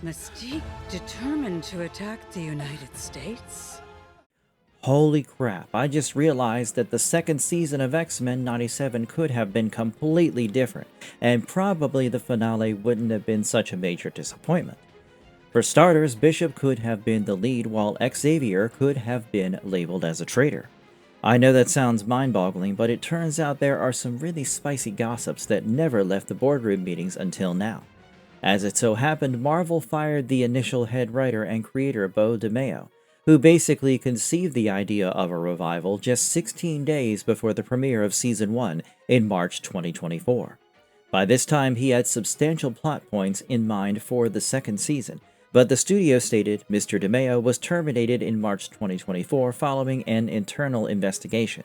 Mystique determined to attack the United States? Holy crap, I just realized that the second season of X-Men 97 could have been completely different, and probably the finale wouldn't have been such a major disappointment. For starters, Bishop could have been the lead while Xavier could have been labeled as a traitor. I know that sounds mind-boggling, but it turns out there are some really spicy gossips that never left the boardroom meetings until now. As it so happened, Marvel fired the initial head writer and creator Bo DeMayo, who basically conceived the idea of a revival just 16 days before the premiere of Season 1 in March 2024. By this time, he had substantial plot points in mind for the second season, but the studio stated Mr. DeMayo was terminated in March 2024 following an internal investigation.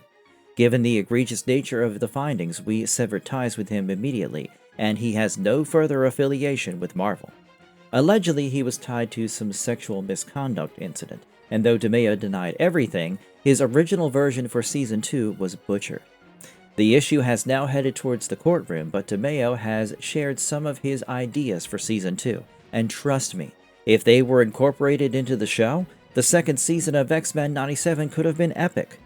Given the egregious nature of the findings, we severed ties with him immediately, and he has no further affiliation with Marvel. Allegedly, he was tied to some sexual misconduct incident, and though DeMayo denied everything, his original version for Season 2 was butchered. The issue has now headed towards the courtroom, but DeMayo has shared some of his ideas for Season 2, and trust me, if they were incorporated into the show, the second season of X-Men 97 could have been epic.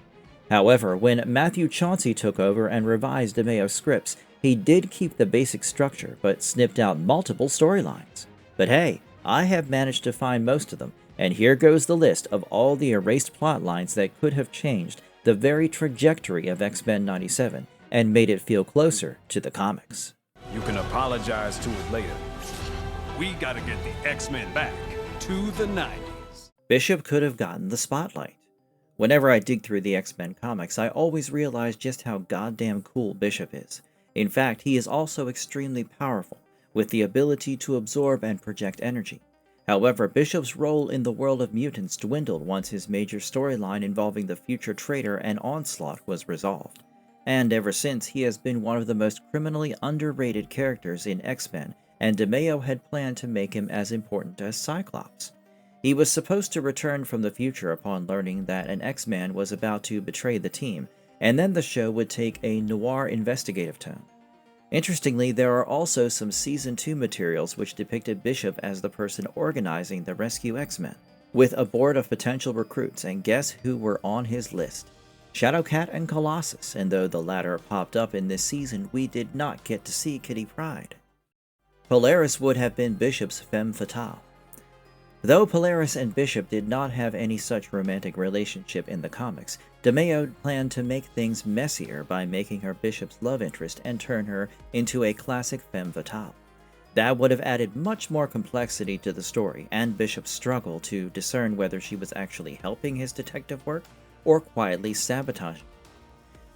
However, when Matthew Chauncey took over and revised DeMayo's scripts, he did keep the basic structure, but snipped out multiple storylines. But hey, I have managed to find most of them, and here goes the list of all the erased plot lines that could have changed the very trajectory of X-Men 97 and made it feel closer to the comics. You can apologize to it later. We gotta get the X-Men back to the 90s. Bishop could have gotten the spotlight. Whenever I dig through the X-Men comics, I always realize just how goddamn cool Bishop is. In fact, he is also extremely powerful, with the ability to absorb and project energy. However, Bishop's role in the world of mutants dwindled once his major storyline involving the future traitor and Onslaught was resolved. And ever since, he has been one of the most criminally underrated characters in X-Men, and DeMayo had planned to make him as important as Cyclops. He was supposed to return from the future upon learning that an X-Man was about to betray the team, and then the show would take a noir investigative tone. Interestingly, there are also some Season 2 materials which depicted Bishop as the person organizing the Rescue X-Men, with a board of potential recruits, and guess who were on his list? Shadowcat and Colossus, and though the latter popped up in this season, we did not get to see Kitty Pryde. Polaris would have been Bishop's femme fatale. Though Polaris and Bishop did not have any such romantic relationship in the comics, DeMayo planned to make things messier by making her Bishop's love interest and turn her into a classic femme fatale. That would have added much more complexity to the story and Bishop's struggle to discern whether she was actually helping his detective work or quietly sabotaging.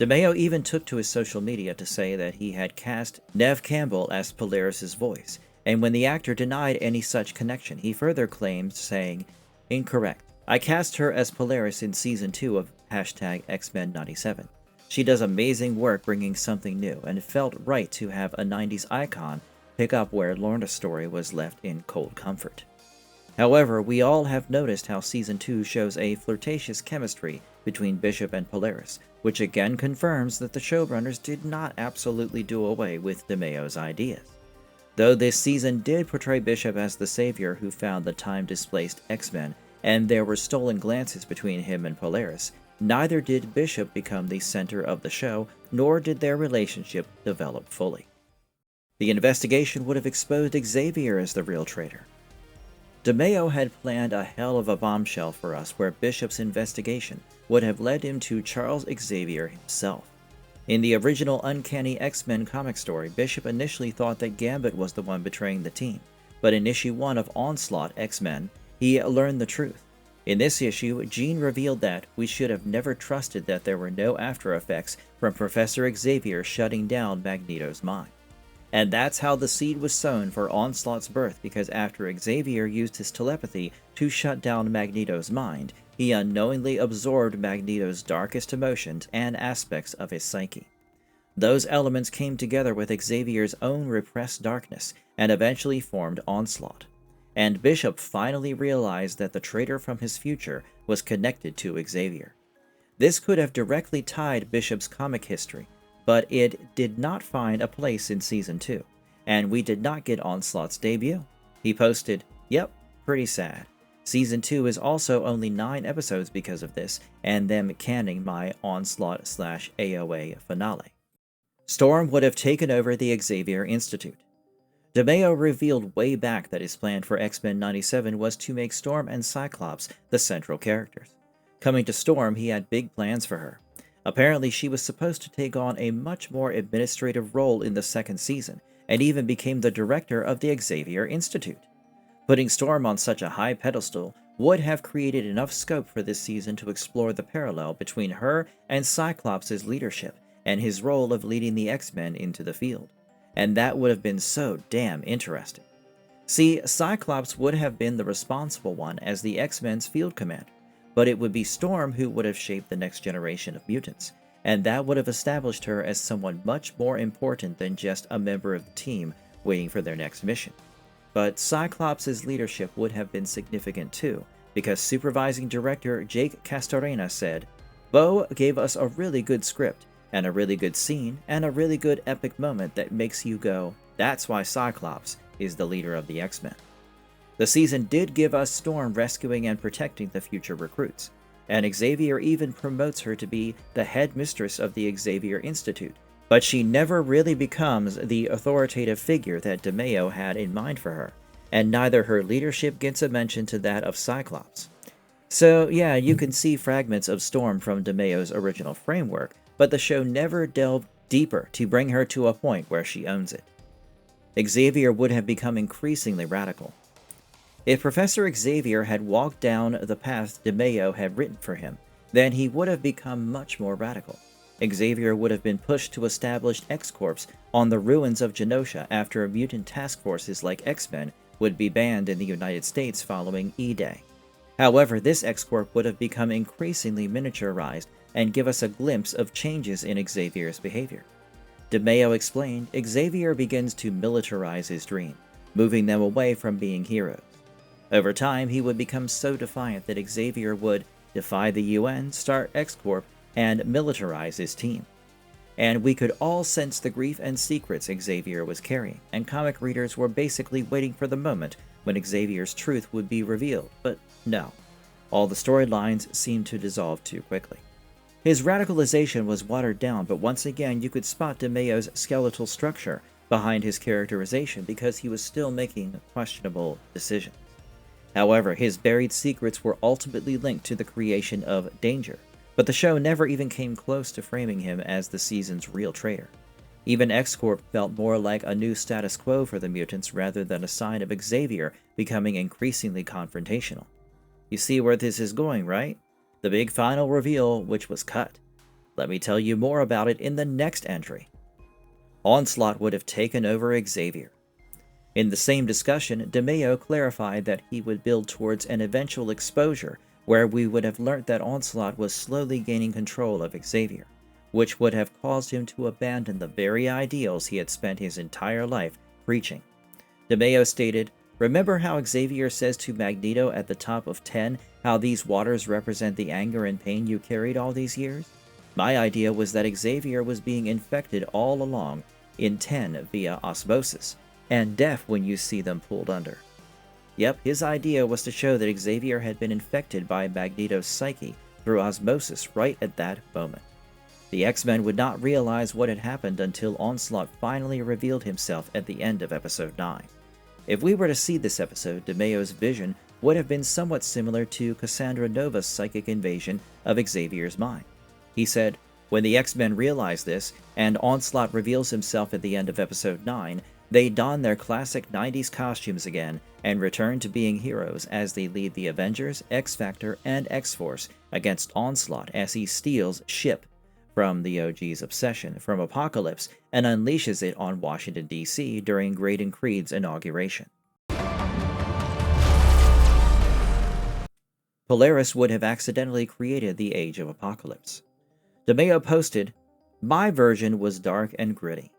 DeMayo even took to his social media to say that he had cast Neve Campbell as Polaris's voice, and when the actor denied any such connection, he further claimed, saying, "Incorrect. I cast her as Polaris in Season 2 of #X-Men 97. She does amazing work bringing something new, and it felt right to have a 90s icon pick up where Lorna's story was left in cold comfort." However, we all have noticed how Season 2 shows a flirtatious chemistry between Bishop and Polaris, which again confirms that the showrunners did not absolutely do away with DeMayo's ideas. Though this season did portray Bishop as the savior who found the time-displaced X-Men, and there were stolen glances between him and Polaris, neither did Bishop become the center of the show, nor did their relationship develop fully. The investigation would have exposed Xavier as the real traitor. DeMayo had planned a hell of a bombshell for us where Bishop's investigation would have led him to Charles Xavier himself. In the original Uncanny X-Men comic story, Bishop initially thought that Gambit was the one betraying the team, but in issue 1 of Onslaught X-Men, he learned the truth. In this issue, Jean revealed that we should have never trusted that there were no after effects from Professor Xavier shutting down Magneto's mind. And that's how the seed was sown for Onslaught's birth, because after Xavier used his telepathy to shut down Magneto's mind, he unknowingly absorbed Magneto's darkest emotions and aspects of his psyche. Those elements came together with Xavier's own repressed darkness and eventually formed Onslaught. And Bishop finally realized that the traitor from his future was connected to Xavier. This could have directly tied Bishop's comic history, but it did not find a place in Season 2, and we did not get Onslaught's debut. He posted, Yep, pretty sad. Season 2 is also only 9 episodes because of this, and them canning my Onslaught/AOA finale. Storm would have taken over the Xavier Institute. DeMayo revealed way back that his plan for X-Men 97 was to make Storm and Cyclops the central characters. Coming to Storm, he had big plans for her. Apparently, she was supposed to take on a much more administrative role in the second season, and even became the director of the Xavier Institute. Putting Storm on such a high pedestal would have created enough scope for this season to explore the parallel between her and Cyclops' leadership and his role of leading the X-Men into the field. And that would have been so damn interesting. See, Cyclops would have been the responsible one as the X-Men's field commander, but it would be Storm who would have shaped the next generation of mutants, and that would have established her as someone much more important than just a member of the team waiting for their next mission. But Cyclops' leadership would have been significant too, because supervising director Jake Castorena said, "Bo gave us a really good script, and a really good scene, and a really good epic moment that makes you go, that's why Cyclops is the leader of the X-Men." The season did give us Storm rescuing and protecting the future recruits, and Xavier even promotes her to be the head mistress of the Xavier Institute, but she never really becomes the authoritative figure that DeMayo had in mind for her, and neither her leadership gets a mention to that of Cyclops. So yeah, you can see fragments of Storm from DeMayo's original framework, but the show never delved deeper to bring her to a point where she owns it. Xavier would have become increasingly radical. If Professor Xavier had walked down the path DeMayo had written for him, then he would have become much more radical. Xavier would have been pushed to establish X-Corps on the ruins of Genosha after mutant task forces like X-Men would be banned in the United States following E-Day. However, this X-Corp would have become increasingly miniaturized and give us a glimpse of changes in Xavier's behavior. DeMayo explained, Xavier begins to militarize his dream, moving them away from being heroes. Over time, he would become so defiant that Xavier would defy the UN, start X-Corp, and militarize his team. And we could all sense the grief and secrets Xavier was carrying, and comic readers were basically waiting for the moment when Xavier's truth would be revealed, but no. All the storylines seemed to dissolve too quickly. His radicalization was watered down, but once again you could spot DeMayo's skeletal structure behind his characterization because he was still making questionable decisions. However, his buried secrets were ultimately linked to the creation of Danger, but the show never even came close to framing him as the season's real traitor. Even X-Corp felt more like a new status quo for the mutants rather than a sign of Xavier becoming increasingly confrontational. You see where this is going, right? The big final reveal, which was cut. Let me tell you more about it in the next entry. Onslaught would have taken over Xavier. In the same discussion, DeMayo clarified that he would build towards an eventual exposure where we would have learnt that Onslaught was slowly gaining control of Xavier, which would have caused him to abandon the very ideals he had spent his entire life preaching. DeMayo stated, "Remember how Xavier says to Magneto at the top of 10 how these waters represent the anger and pain you carried all these years? My idea was that Xavier was being infected all along in 10 via osmosis, and deaf when you see them pulled under." Yep, his idea was to show that Xavier had been infected by Magneto's psyche through osmosis right at that moment. The X-Men would not realize what had happened until Onslaught finally revealed himself at the end of episode 9. If we were to see this episode, DeMayo's vision would have been somewhat similar to Cassandra Nova's psychic invasion of Xavier's mind. He said, "When the X-Men realize this, and Onslaught reveals himself at the end of episode 9, they don their classic 90s costumes again and return to being heroes as they lead the Avengers, X-Factor, and X-Force against Onslaught as he steals S.H.I.P. from the OG's obsession from Apocalypse and unleashes it on Washington, D.C. during Graydon Creed's inauguration." Polaris would have accidentally created the Age of Apocalypse. DeMayo posted, "My version was dark and gritty.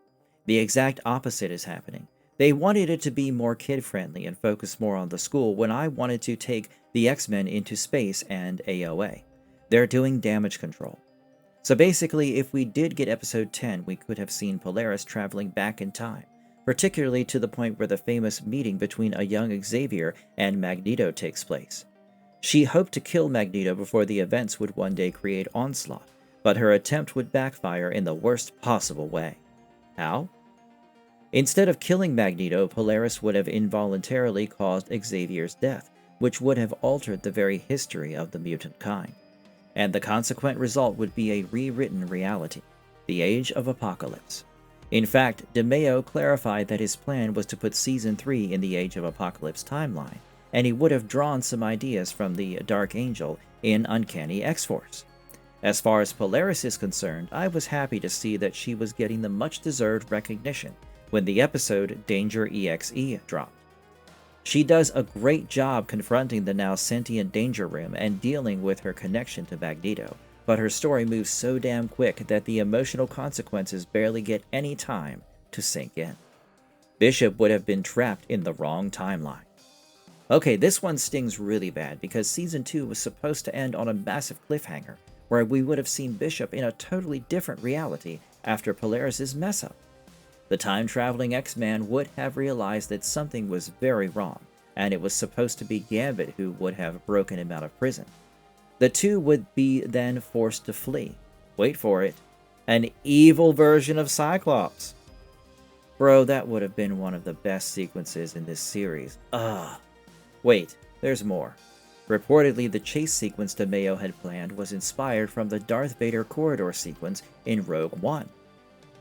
The exact opposite is happening. They wanted it to be more kid-friendly and focus more on the school when I wanted to take the X-Men into space and AOA. They're doing damage control. So basically, if we did get episode 10, we could have seen Polaris traveling back in time, particularly to the point where the famous meeting between a young Xavier and Magneto takes place. She hoped to kill Magneto before the events would one day create Onslaught, but her attempt would backfire in the worst possible way. How? Instead of killing Magneto, Polaris would have involuntarily caused Xavier's death, which would have altered the very history of the mutant kind. And the consequent result would be a rewritten reality, the Age of Apocalypse. In fact, DeMayo clarified that his plan was to put Season 3 in the Age of Apocalypse timeline, and he would have drawn some ideas from the Dark Angel in Uncanny X-Force. As far as Polaris is concerned, I was happy to see that she was getting the much-deserved recognition when the episode Danger EXE dropped. She does a great job confronting the now sentient Danger Room and dealing with her connection to Magneto, but her story moves so damn quick that the emotional consequences barely get any time to sink in. Bishop would have been trapped in the wrong timeline. Okay, this one stings really bad because Season 2 was supposed to end on a massive cliffhanger, where we would have seen Bishop in a totally different reality after Polaris' mess-up. The time-traveling X-Man would have realized that something was very wrong, and it was supposed to be Gambit who would have broken him out of prison. The two would be then forced to flee. Wait for it. An evil version of Cyclops. Bro, that would have been one of the best sequences in this series. Ugh. Wait, there's more. Reportedly, the chase sequence DeMayo had planned was inspired from the Darth Vader corridor sequence in Rogue One.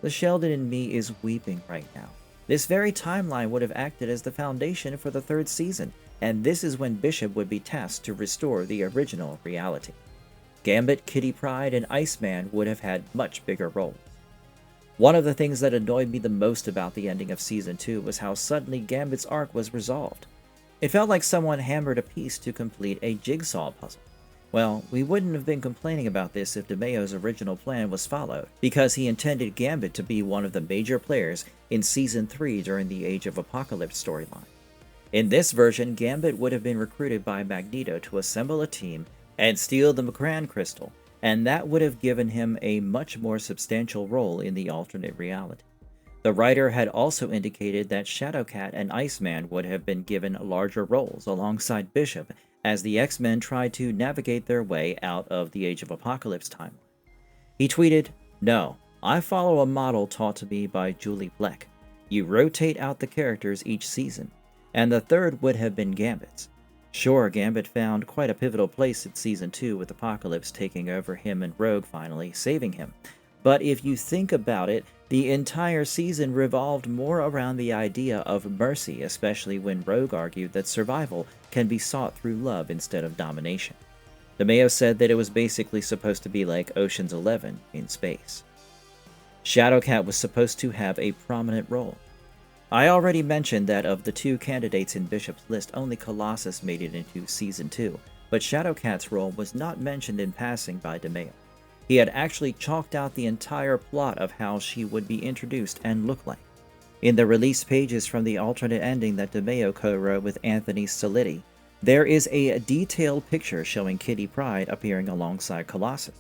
The Sheldon in me is weeping right now. This very timeline would have acted as the foundation for the third season, and this is when Bishop would be tasked to restore the original reality. Gambit, Kitty Pryde, and Iceman would have had much bigger roles. One of the things that annoyed me the most about the ending of Season 2 was how suddenly Gambit's arc was resolved. It felt like someone hammered a piece to complete a jigsaw puzzle. Well, we wouldn't have been complaining about this if DeMayo's original plan was followed, because he intended Gambit to be one of the major players in Season 3 during the Age of Apocalypse storyline. In this version, Gambit would have been recruited by Magneto to assemble a team and steal the Macran crystal, and that would have given him a much more substantial role in the alternate reality. The writer had also indicated that Shadowcat and Iceman would have been given larger roles alongside Bishop as the X-Men tried to navigate their way out of the Age of Apocalypse timeline. He tweeted, "No, I follow a model taught to me by Julie Bleck. You rotate out the characters each season, and the third would have been Gambit's. Sure, Gambit found quite a pivotal place in Season 2 with Apocalypse taking over him and Rogue finally saving him. But if you think about it, the entire season revolved more around the idea of mercy, especially when Rogue argued that survival can be sought through love instead of domination." DeMayo said that it was basically supposed to be like Ocean's 11 in space. Shadowcat was supposed to have a prominent role. I already mentioned that of the two candidates in Bishop's list, only Colossus made it into Season 2, but Shadowcat's role was not mentioned in passing by DeMayo. He had actually chalked out the entire plot of how she would be introduced and look like. In the release pages from the alternate ending that DeMayo co-wrote with Anthony Solitti, there is a detailed picture showing Kitty Pryde appearing alongside Colossus.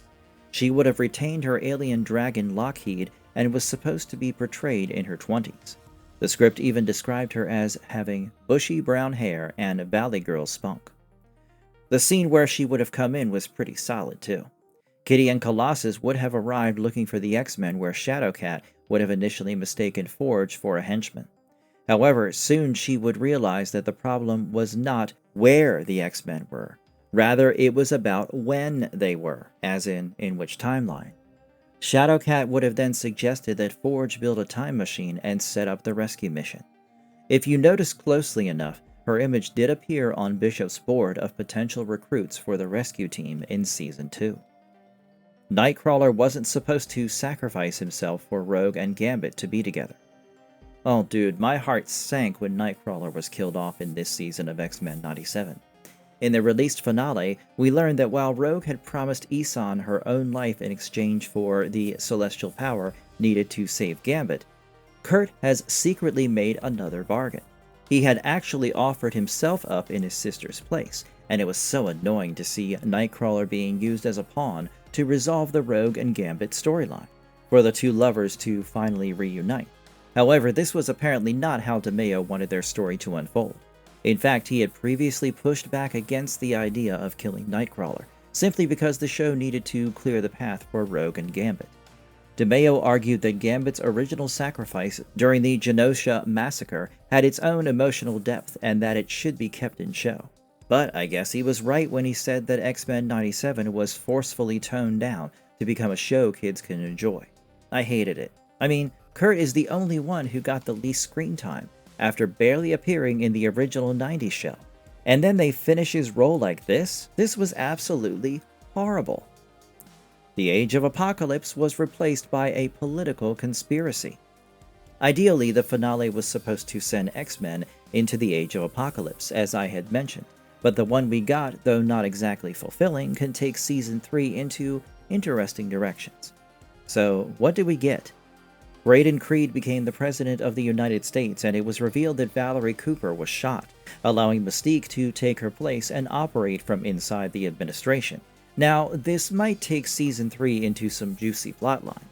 She would have retained her alien dragon Lockheed and was supposed to be portrayed in her 20s. The script even described her as having bushy brown hair and Valley Girl spunk. The scene where she would have come in was pretty solid too. Kitty and Colossus would have arrived looking for the X-Men, where Shadowcat would have initially mistaken Forge for a henchman. However, soon she would realize that the problem was not where the X-Men were. Rather, it was about when they were, as in which timeline. Shadowcat would have then suggested that Forge build a time machine and set up the rescue mission. If you notice closely enough, her image did appear on Bishop's board of potential recruits for the rescue team in Season 2. Nightcrawler wasn't supposed to sacrifice himself for Rogue and Gambit to be together. Oh dude, my heart sank when Nightcrawler was killed off in this season of X-Men 97. In the released finale, we learned that while Rogue had promised Isan her own life in exchange for the celestial power needed to save Gambit, Kurt has secretly made another bargain. He had actually offered himself up in his sister's place, and it was so annoying to see Nightcrawler being used as a pawn to resolve the Rogue and Gambit storyline, for the two lovers to finally reunite. However, this was apparently not how DeMayo wanted their story to unfold. In fact, he had previously pushed back against the idea of killing Nightcrawler, simply because the show needed to clear the path for Rogue and Gambit. DeMayo argued that Gambit's original sacrifice during the Genosha massacre had its own emotional depth and that it should be kept in show. But I guess he was right when he said that X-Men 97 was forcefully toned down to become a show kids can enjoy. I hated it. I mean, Kurt is the only one who got the least screen time, after barely appearing in the original 90s show. And then they finish his role like this? This was absolutely horrible. The Age of Apocalypse was replaced by a political conspiracy. Ideally, the finale was supposed to send X-Men into the Age of Apocalypse, as I had mentioned, but the one we got, though not exactly fulfilling, can take Season 3 into interesting directions. So, what did we get? Braden Creed became the President of the United States, and it was revealed that Valerie Cooper was shot, allowing Mystique to take her place and operate from inside the administration. Now, this might take Season 3 into some juicy plotlines,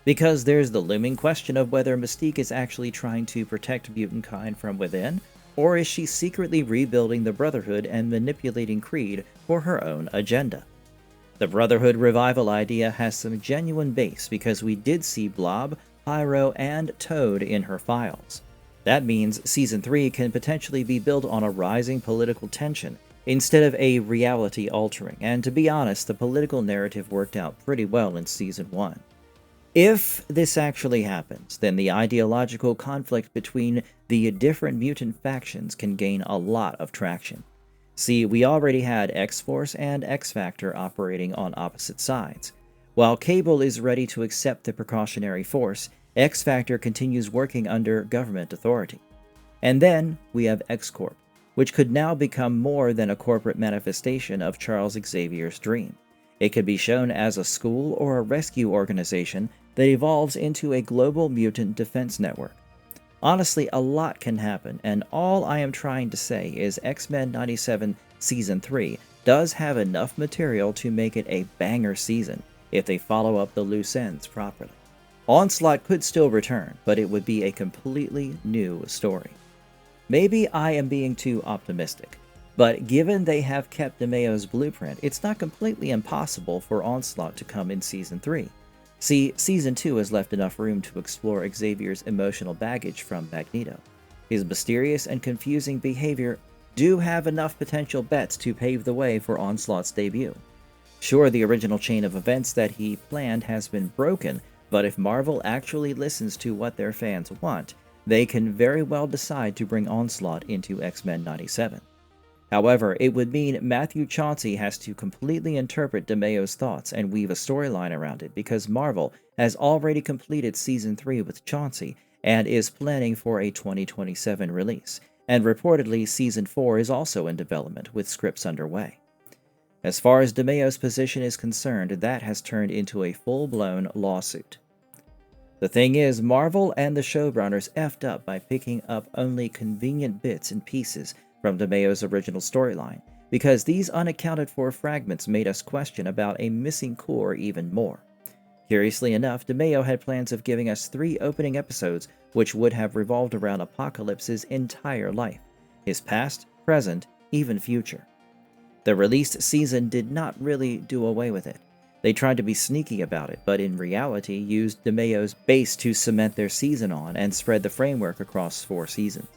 because there's the looming question of whether Mystique is actually trying to protect mutant kind from within, or is she secretly rebuilding the Brotherhood and manipulating Creed for her own agenda? The Brotherhood revival idea has some genuine base because we did see Blob, Pyro, and Toad in her files. That means Season 3 can potentially be built on a rising political tension instead of a reality altering, and to be honest, the political narrative worked out pretty well in Season 1. If this actually happens, then the ideological conflict between the different mutant factions can gain a lot of traction. See, we already had X-Force and X-Factor operating on opposite sides. While Cable is ready to accept the precautionary force, X-Factor continues working under government authority. And then we have X-Corp, which could now become more than a corporate manifestation of Charles Xavier's dream. It could be shown as a school or a rescue organization that evolves into a global mutant defense network. Honestly, a lot can happen, and all I am trying to say is X-Men 97 Season 3 does have enough material to make it a banger season if they follow up the loose ends properly. Onslaught could still return, but it would be a completely new story. Maybe I am being too optimistic, but given they have kept DeMayo's blueprint, it's not completely impossible for Onslaught to come in Season 3. See, Season 2 has left enough room to explore Xavier's emotional baggage from Magneto. His mysterious and confusing behavior do have enough potential bets to pave the way for Onslaught's debut. Sure, the original chain of events that he planned has been broken, but if Marvel actually listens to what their fans want, they can very well decide to bring Onslaught into X-Men 97. However, it would mean Matthew Chauncey has to completely interpret DeMayo's thoughts and weave a storyline around it because Marvel has already completed Season 3 with Chauncey and is planning for a 2027 release, and reportedly Season 4 is also in development with scripts underway. As far as DeMayo's position is concerned, that has turned into a full-blown lawsuit. The thing is, Marvel and the showrunners effed up by picking up only convenient bits and pieces from DeMayo's original storyline, because these unaccounted-for fragments made us question about a missing core even more. Curiously enough, DeMayo had plans of giving us 3 opening episodes which would have revolved around Apocalypse's entire life, his past, present, even future. The released season did not really do away with it. They tried to be sneaky about it, but in reality used DeMayo's base to cement their season on and spread the framework across 4 seasons.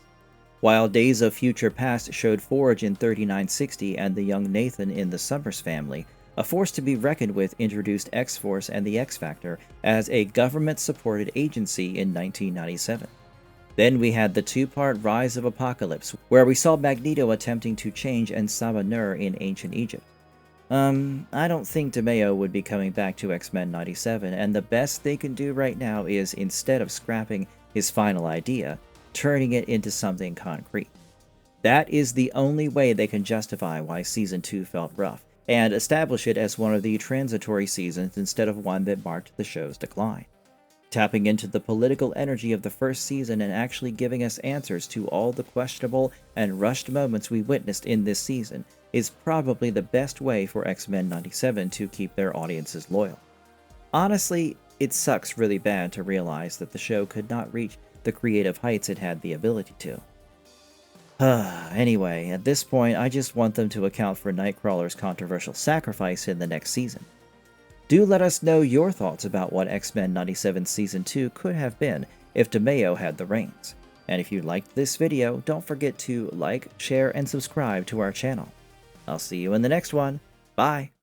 While Days of Future Past showed Forge in 3960 and the young Nathan in the Summers family, a force to be reckoned with introduced X-Force and the X-Factor as a government-supported agency in 1997. Then we had the 2-part Rise of Apocalypse, where we saw Magneto attempting to change Ensabanur in ancient Egypt. I don't think DeMayo would be coming back to X-Men 97, and the best they can do right now is, instead of scrapping his final idea, turning it into something concrete. That is the only way they can justify why Season 2 felt rough, and establish it as one of the transitory seasons instead of one that marked the show's decline. Tapping into the political energy of the first season and actually giving us answers to all the questionable and rushed moments we witnessed in this season is probably the best way for X-Men 97 to keep their audiences loyal. Honestly, it sucks really bad to realize that the show could not reach the creative heights it had the ability to. Anyway, at this point, I just want them to account for Nightcrawler's controversial sacrifice in the next season. Do let us know your thoughts about what X-Men 97 Season 2 could have been if DeMayo had the reins. And if you liked this video, don't forget to like, share, and subscribe to our channel. I'll see you in the next one. Bye!